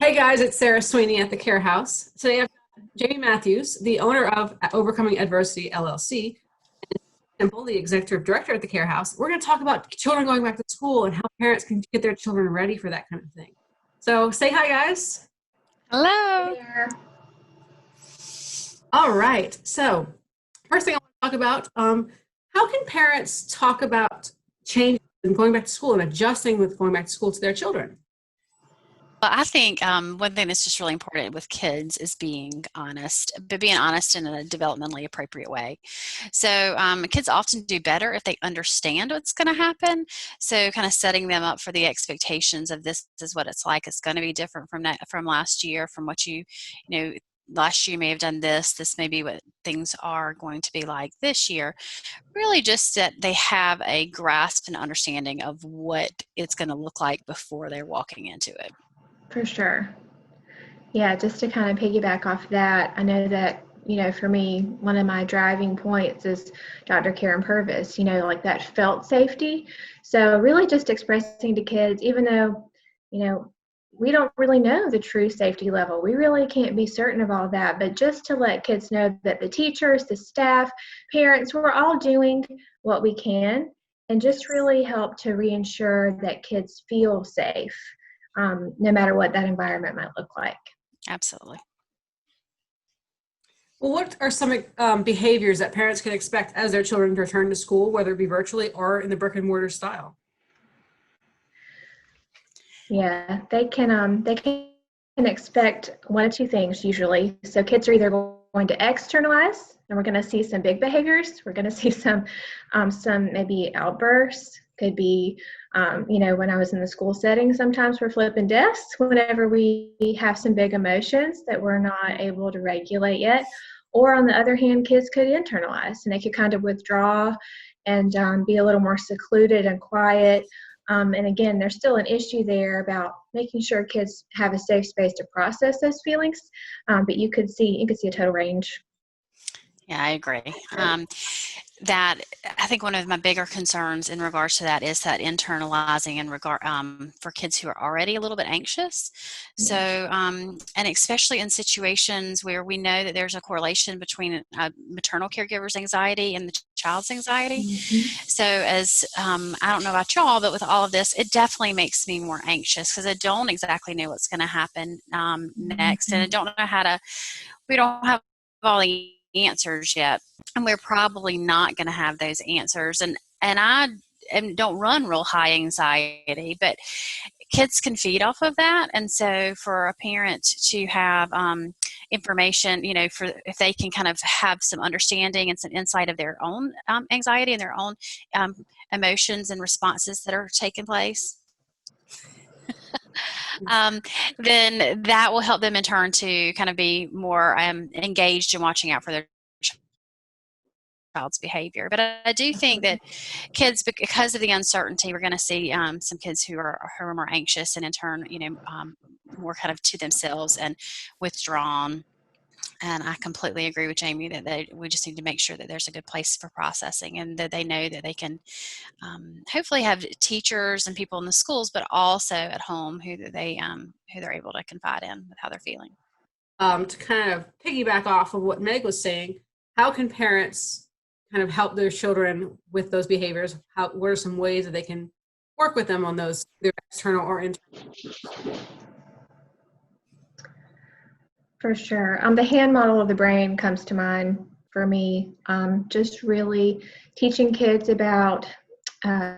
Hey guys, it's Sarah Sweeney at the Care House. Today I've got Jamie Matthews, the owner of Overcoming Adversity LLC, Temple, the executive director at the Care House. We're going to talk about children going back to school and how parents can get their children ready for that kind of thing. So say hi, guys. Hey Hello. there. All right. So first thing I want to talk about, how can parents talk about change and going back to school and adjusting with going back to school to their children? Well, I think one thing that's just really important with kids is being honest, but being honest in a developmentally appropriate way. So kids often do better if they understand what's going to happen. So kind of setting them up for the expectations of this is what it's like. It's going to be different from last year, from what you know. Last year you may have done this. This may be what things are going to be like this year. Really, just that they have a grasp and understanding of what it's going to look like before they're walking into it. For sure. Yeah, just to kind of piggyback off that, I know that, for me, one of my driving points is Dr. Karen Purvis, like that felt safety. So really just expressing to kids, even though, you know, we don't really know the true safety level. We really can't be certain of all that, but just to let kids know that the teachers, the staff, parents, we're all doing what we can and just really help to reinsure that kids feel safe, no matter what that environment might look like. Absolutely. Well, what are some behaviors that parents can expect as their children return to school, whether it be virtually or in the brick and mortar style? Yeah, they can expect one of two things usually. So kids are either going to externalize, and we're going to see some big behaviors. We're going to see some maybe outbursts. Could be, when I was in the school setting, sometimes we're flipping desks whenever we have some big emotions that we're not able to regulate yet. Or on the other hand, kids could internalize and they could kind of withdraw and be a little more secluded and quiet. And again, there's still an issue there about making sure kids have a safe space to process those feelings. But you could see a total range. Yeah, I agree. That I think one of my bigger concerns in regards to that is that internalizing in regard for kids who are already a little bit anxious. So, and especially in situations where we know that there's a correlation between maternal caregiver's anxiety and the child's anxiety. Mm-hmm. So, as I don't know about y'all, but with all of this, it definitely makes me more anxious because I don't exactly know what's going to happen next, and I Mm-hmm. don't know how to. We don't have all the answers yet, and we're probably not going to have those answers. And I don't run real high anxiety, but kids can feed off of that. And so for a parent to have information, for if they can kind of have some understanding and some insight of their own anxiety and their own um, emotions and responses that are taking place, um, then that will help them in turn to kind of be more engaged in watching out for their child's behavior. But I do think that kids, because of the uncertainty, we're going to see some kids who are more anxious and in turn, more kind of to themselves and withdrawn. And I completely agree with Jamie that we just need to make sure that there's a good place for processing and that they know that they can hopefully have teachers and people in the schools, but also at home who they're able to confide in with how they're feeling. To kind of piggyback off of what Meg was saying, how can parents kind of help their children with those behaviors? What are some ways that they can work with them on those, either external or internal? For sure. The hand model of the brain comes to mind for me. Just really teaching kids about uh,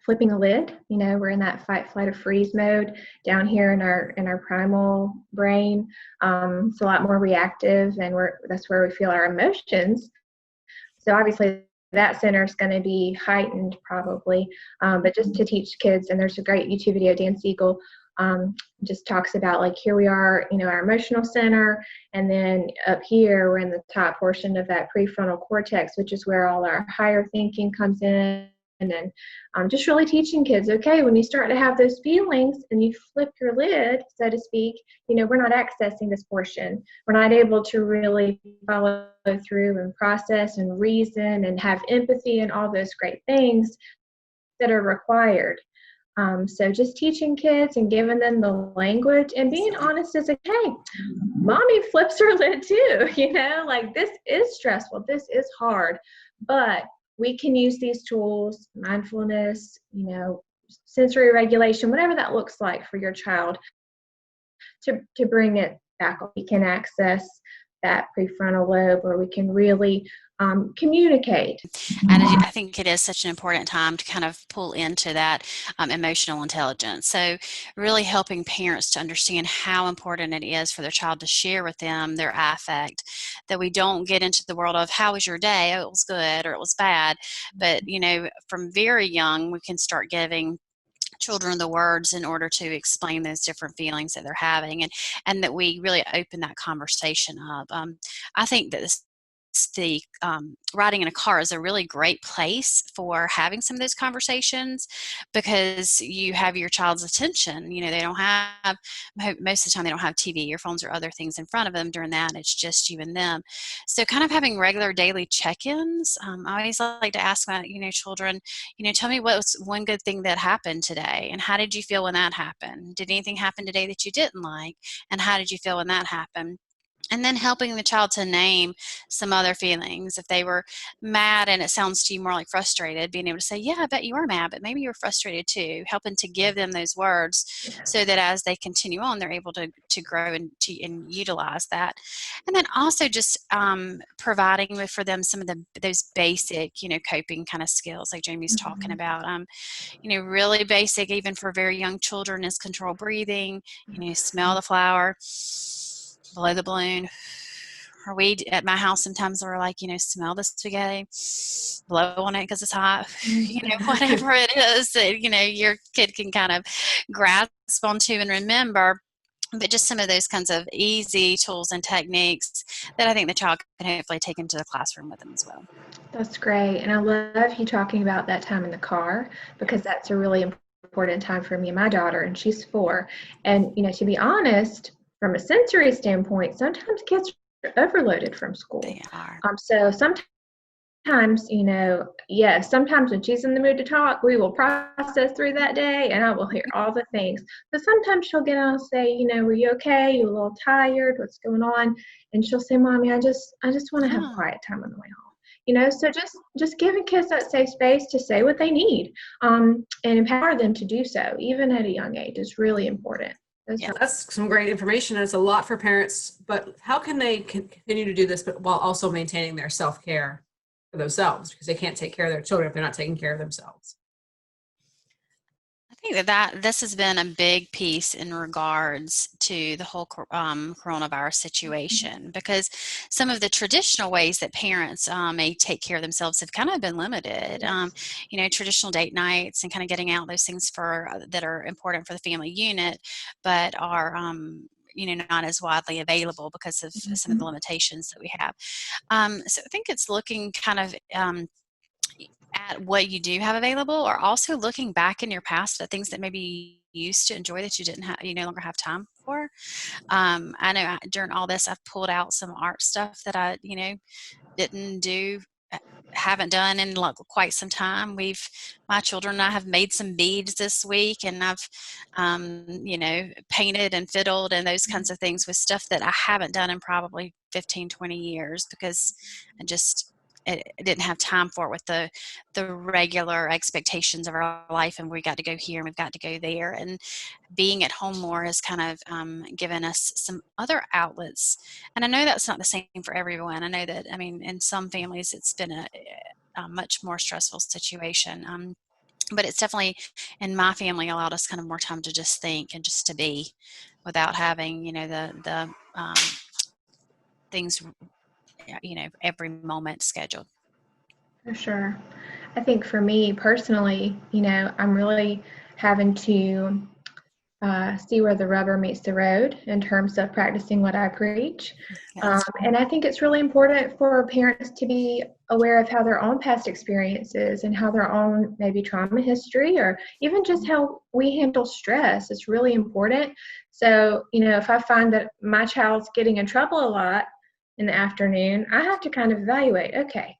flipping a lid. We're in that fight, flight, or freeze mode down here in our primal brain. It's a lot more reactive, and that's where we feel our emotions. So obviously that center is going to be heightened probably, but just to teach kids, and there's a great YouTube video, Dan Siegel just talks about, like, here we are, our emotional center, and then up here we're in the top portion of that prefrontal cortex, which is where all our higher thinking comes in. And then just really teaching kids, okay, when you start to have those feelings and you flip your lid, so to speak, we're not accessing this portion. We're not able to really follow through and process and reason and have empathy and all those great things that are required. So just teaching kids and giving them the language and being honest as like, hey, mommy flips her lid too, like this is stressful, this is hard, but we can use these tools, mindfulness, sensory regulation, whatever that looks like for your child, to bring it back. We can access that prefrontal lobe where we can really communicate. And I think it is such an important time to kind of pull into that emotional intelligence. So really helping parents to understand how important it is for their child to share with them their affect, that we don't get into the world of how was your day? Oh, it was good or it was bad. But, from very young, we can start giving children the words in order to explain those different feelings that they're having, and that we really open that conversation up. I think that the riding in a car is a really great place for having some of those conversations, because you have your child's attention. They don't have, most of the time they don't have TV or phones or other things in front of them during that. It's just you and them. So kind of having regular daily check-ins. I always like to ask my children, tell me what's one good thing that happened today, and how did you feel when that happened? Did anything happen today that you didn't like, and how did you feel when that happened? And then helping the child to name some other feelings. If they were mad and it sounds to you more like frustrated, being able to say, yeah, I bet you were mad, but maybe you were frustrated too. Helping to give them those words so that as they continue on, they're able to grow and utilize that. And then also just providing for them some of those basic, coping kind of skills like Jamie's talking about. Really basic, even for very young children, is controlled breathing, smell the flower, blow the balloon. Or we at my house sometimes we're like, smell the spaghetti, blow on it because it's hot, whatever it is that, your kid can kind of grasp onto and remember. But just some of those kinds of easy tools and techniques that I think the child can hopefully take into the classroom with them as well. That's great. And I love you talking about that time in the car, because that's a really important time for me and my daughter, and she's 4. And, to be honest, from a sensory standpoint, sometimes kids are overloaded from school. They are. So sometimes, sometimes when she's in the mood to talk, we will process through that day and I will hear all the things. But sometimes she'll get on and say, were you okay? You a little tired? What's going on? And she'll say, Mommy, I just want to have quiet time on the way home. So just giving kids that safe space to say what they need, and empower them to do so, even at a young age, is really important. Yeah, that's some great information. And it's a lot for parents, but how can they continue to do this, but while also maintaining their self-care for themselves, because they can't take care of their children if they're not taking care of themselves? I think that this has been a big piece in regards to the whole coronavirus situation, because some of the traditional ways that parents may take care of themselves have kind of been limited. Traditional date nights and kind of getting out those things that are important for the family unit, but are not as widely available because of some of the limitations that we have. So I think it's looking kind of at what you do have available, or also looking back in your past at things that maybe you used to enjoy that you no longer have time for. I know during all this, I've pulled out some art stuff that I, haven't done in quite some time. My children and I have made some beads this week, and I've, painted and fiddled and those kinds of things with stuff that I haven't done in probably 15, 20 years, because I didn't have time for it with the regular expectations of our life, and we got to go here and we've got to go there, and being at home more has kind of given us some other outlets. And I know that's not the same for everyone. I know that, in some families it's been a much more stressful situation, but it's definitely, in my family, allowed us kind of more time to just think and just to be, without having the things every moment scheduled. For sure. I think for me personally, I'm really having to see where the rubber meets the road in terms of practicing what I preach. And I think it's really important for parents to be aware of how their own past experiences and how their own maybe trauma history, or even just how we handle stress, is really important. So, if I find that my child's getting in trouble a lot in the afternoon, I have to kind of evaluate, okay,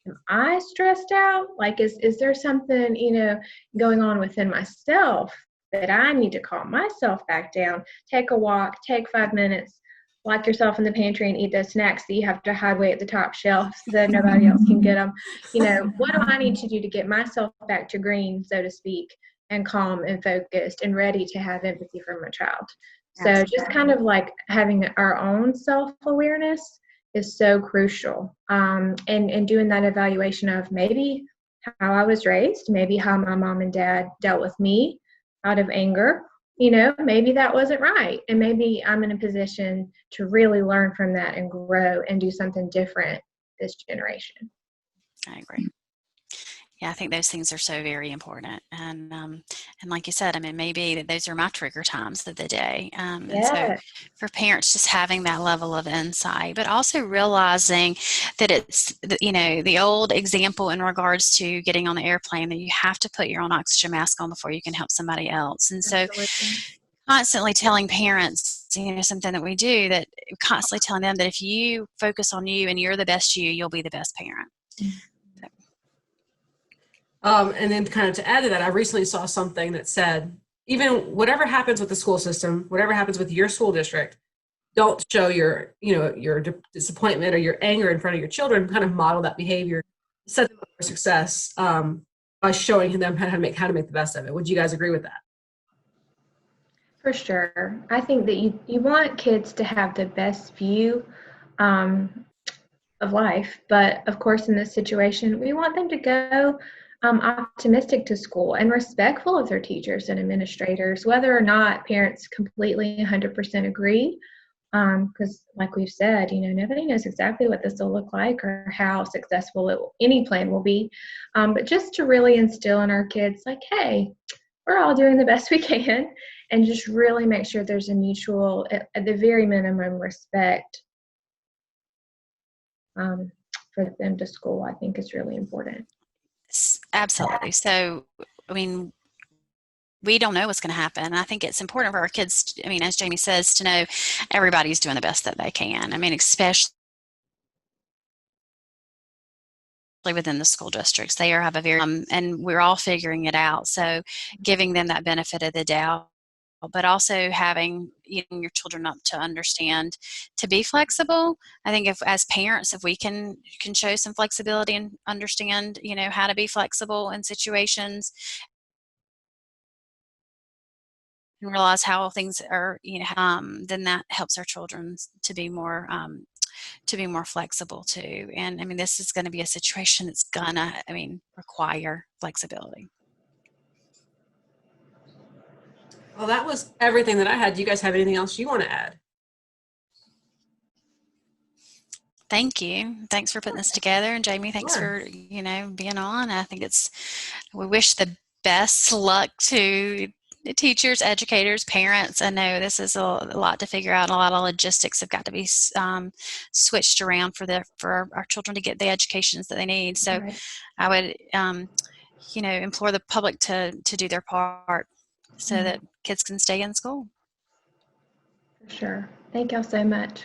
am I stressed out? Like, is there something, going on within myself that I need to calm myself back down? Take a walk, take 5 minutes, lock yourself in the pantry and eat those snacks that you have to hide way at the top shelf so that nobody else can get them. What do I need to do to get myself back to green, so to speak, and calm and focused and ready to have empathy for my child? So just kind of like having our own self-awareness is so crucial. And doing that evaluation of maybe how I was raised, maybe how my mom and dad dealt with me out of anger. Maybe that wasn't right. And maybe I'm in a position to really learn from that and grow and do something different this generation. I agree. Yeah, I think those things are so very important. And like you said, I mean, maybe that those are my trigger times of the day. And so for parents, just having that level of insight, but also realizing that it's, the old example in regards to getting on the airplane, that you have to put your own oxygen mask on before you can help somebody else. And so constantly telling parents, something that we do, that constantly telling them that if you focus on you and you're the best you'll be the best parent. And then kind of to add to that, I recently saw something that said, even whatever happens with the school system, whatever happens with your school district, don't show your disappointment or your anger in front of your children. Kind of model that behavior, set them up for success by showing them how to make the best of it. Would you guys agree with that? For sure. I think that you want kids to have the best view of life, but of course in this situation, we want them to go optimistic to school and respectful of their teachers and administrators, whether or not parents completely 100% agree. Because like we've said, nobody knows exactly what this will look like or how successful any plan will be. But just to really instill in our kids, like, hey, we're all doing the best we can, and just really make sure there's a mutual, at the very minimum, respect for them to school, I think is really important. Absolutely. So, I mean, we don't know what's going to happen. I think it's important for our kids, as Jamie says, to know everybody's doing the best that they can. Especially within the school districts. They have a very, and we're all figuring it out. So giving them that benefit of the doubt, but also having your children up to understand, to be flexible. I think if as parents, if we can show some flexibility and understand, how to be flexible in situations and realize how things are, then that helps our children to be more flexible too. And this is going to be a situation that's gonna, require flexibility. Well, that was everything that I had. Do you guys have anything else you want to add? Thank you. Thanks for putting this together. And Jamie, thanks for, being on. I think we wish the best luck to the teachers, educators, parents. I know this is a lot to figure out. A lot of logistics have got to be switched around for our children to get the educations that they need. So I would, implore the public to do their part so that kids can stay in school. For sure. Thank y'all so much.